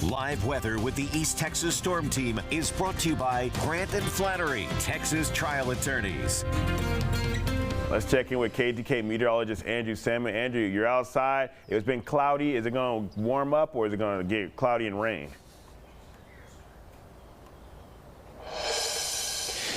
Live weather with the East Texas Storm Team is brought to you by Grant and Flannery, Texas Trial Attorneys. Let's check in with KTK meteorologist Andrew Salmon. Andrew, you're outside. It's been cloudy. Is it going to warm up or is it going to get cloudy and rain?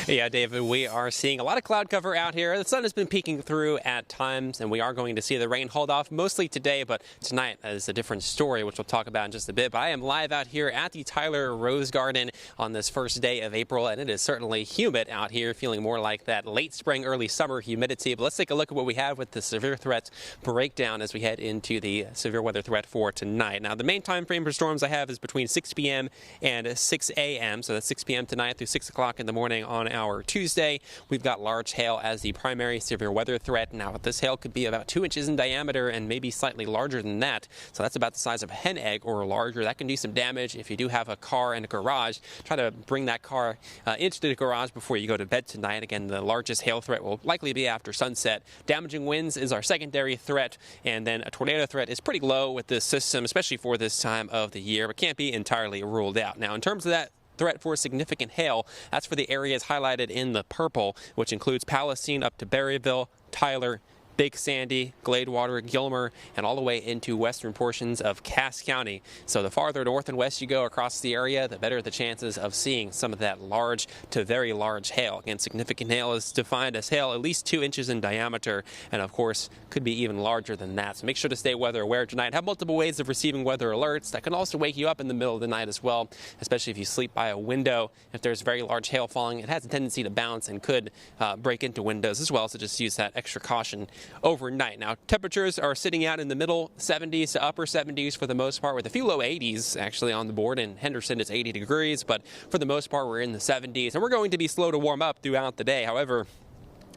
Yeah, David, we are seeing a lot of cloud cover out here. The sun has been peeking through at times, and we are going to see the rain hold off mostly today, but tonight is a different story, which we'll talk about in just a bit. But I am live out here at the Tyler Rose Garden on this first day of April, and it is certainly humid out here, feeling more like that late spring, early summer humidity. But let's take a look at what we have with the severe threat breakdown as we head into the severe weather threat for tonight. Now, the main time frame for storms I have is between 6 p.m. and 6 a.m., so that's 6 p.m. tonight through 6 o'clock in the morning on our Tuesday. We've got large hail as the primary severe weather threat. Now, this hail could be about 2 inches in diameter and maybe slightly larger than that. So that's about the size of a hen egg or larger. That can do some damage if you do have a car in a garage. Try to bring that car into the garage before you go to bed tonight. Again, the largest hail threat will likely be after sunset. Damaging winds is our secondary threat, and then a tornado threat is pretty low with this system, especially for this time of the year, but can't be entirely ruled out. Now, in terms of that threat for significant hail, that's for the areas highlighted in the purple, which includes Palestine up to Berryville, Tyler, Big Sandy, Gladewater, Gilmer, and all the way into western portions of Cass County. So the farther north and west you go across the area, the better the chances of seeing some of that large to very large hail. Again, significant hail is defined as hail at least 2 inches in diameter, and of course could be even larger than that. So make sure to stay weather aware tonight. Have multiple ways of receiving weather alerts that can also wake you up in the middle of the night as well, especially if you sleep by a window. If there's very large hail falling, it has a tendency to bounce and could break into windows as well, so just use that extra caution overnight. Now, temperatures are sitting out in the middle 70s to upper 70s for the most part, with a few low 80s actually on the board. In Henderson, it's 80 degrees, but for the most part, we're in the 70s, and we're going to be slow to warm up throughout the day. However,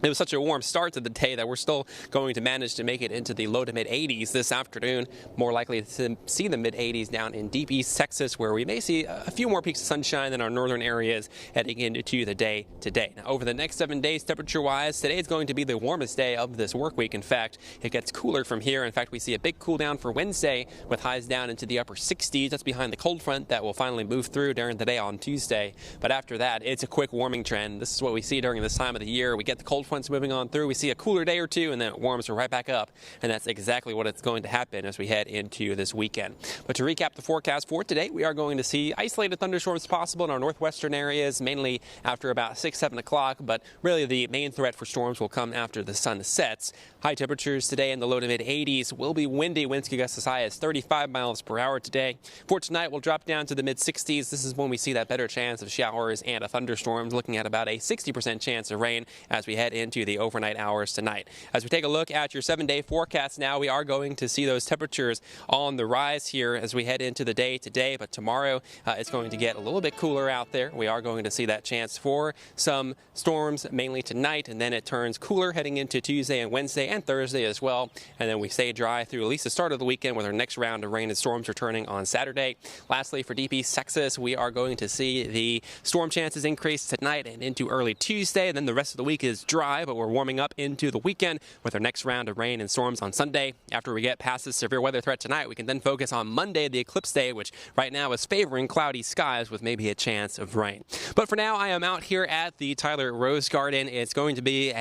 it was such a warm start to the day that we're still going to manage to make it into the low to mid 80s this afternoon. More likely to see the mid 80s down in deep East Texas, where we may see a few more peaks of sunshine than our northern areas heading into the day today. Now, over the next 7 days, temperature-wise, today is going to be the warmest day of this work week. In fact, it gets cooler from here. In fact, we see a big cool down for Wednesday with highs down into the upper 60s. That's behind the cold front that will finally move through during the day on Tuesday. But after that, it's a quick warming trend. This is what we see during this time of the year. We get the cold fronts moving on through. We see a cooler day or two, and then it warms right back up. And that's exactly what it's going to happen as we head into this weekend. But to recap the forecast for today, we are going to see isolated thunderstorms possible in our northwestern areas, mainly after about 6, 7 o'clock. But really, the main threat for storms will come after the sun sets. High temperatures today in the low to mid 80s. Will be windy. Winds could gust as high as 35 miles per hour today. For tonight, we'll drop down to the mid 60s. This is when we see that better chance of showers and thunderstorms, looking at about a 60% chance of rain as we head into the overnight hours tonight. As we take a look at your 7-day forecast now, we are going to see those temperatures on the rise here as we head into the day today, but tomorrow it's going to get a little bit cooler out there. We are going to see that chance for some storms mainly tonight, and then it turns cooler heading into Tuesday and Wednesday and Thursday as well, and then we stay dry through at least the start of the weekend with our next round of rain and storms returning on Saturday. Lastly, for deep East Texas, we are going to see the storm chances increase tonight and into early Tuesday, and then the rest of the week is dry, but we're warming up into the weekend with our next round of rain and storms on Sunday. After we get past this severe weather threat tonight, we can then focus on Monday, the eclipse day, which right now is favoring cloudy skies with maybe a chance of rain. But for now, I am out here at the Tyler Rose Garden. It's going to be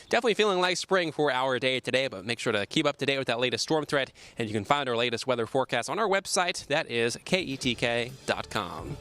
definitely feeling like spring for our day today, but make sure to keep up to date with that latest storm threat, and you can find our latest weather forecast on our website. That is ketk.com.